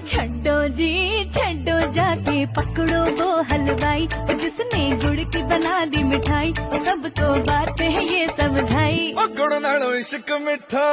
छड्डो जी छड्डो, जाके पकड़ो वो हलवाई जिसने गुड़ की बना दी मिठाई, सबको बात है ये समझाई। ओ गुड़ नालों इश्क मिठा,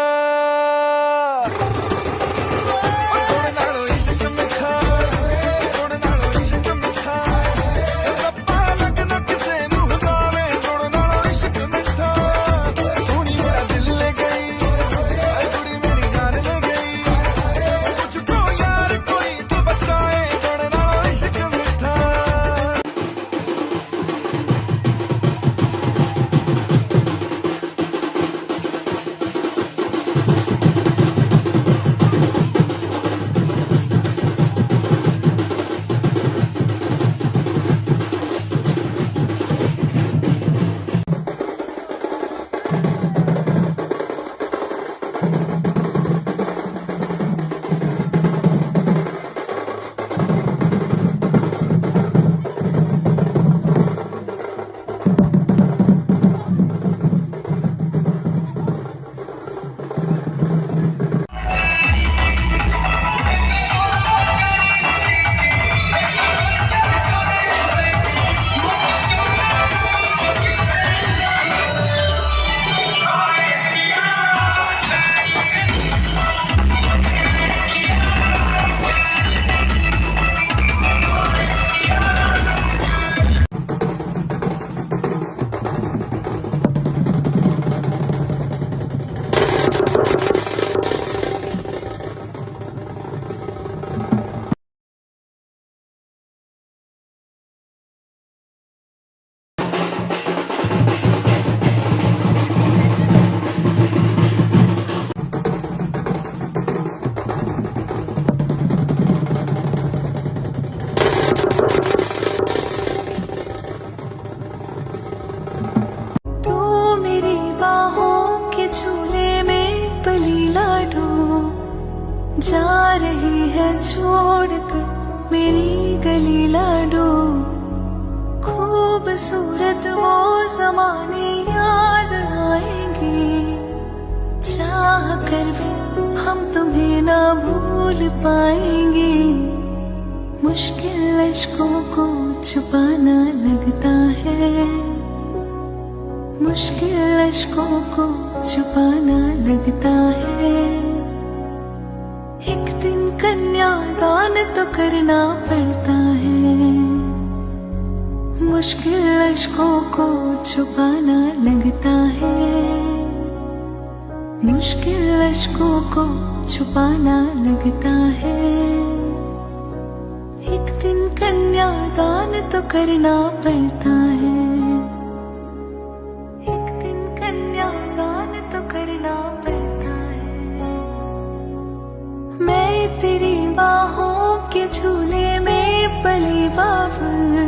जा रही है छोड़कर मेरी गली लाडो, खूबसूरत वो ज़माने याद आएंगे, चाह कर भी हम तुम्हें ना भूल पाएंगे। मुश्किल अश्कों को छुपाना लगता है, मुश्किल अश्कों को छुपाना लगता है। एक दिन कन्यादान तो करना पड़ता है, मुश्किल अश्कों को छुपाना लगता है, मुश्किल अश्कों को छुपाना लगता है। एक दिन कन्यादान तो करना पड़ता है, एक दिन कन्यादान तो करना पड़ता है। मैं तेरी बाहों के झूले में पली बाबुल,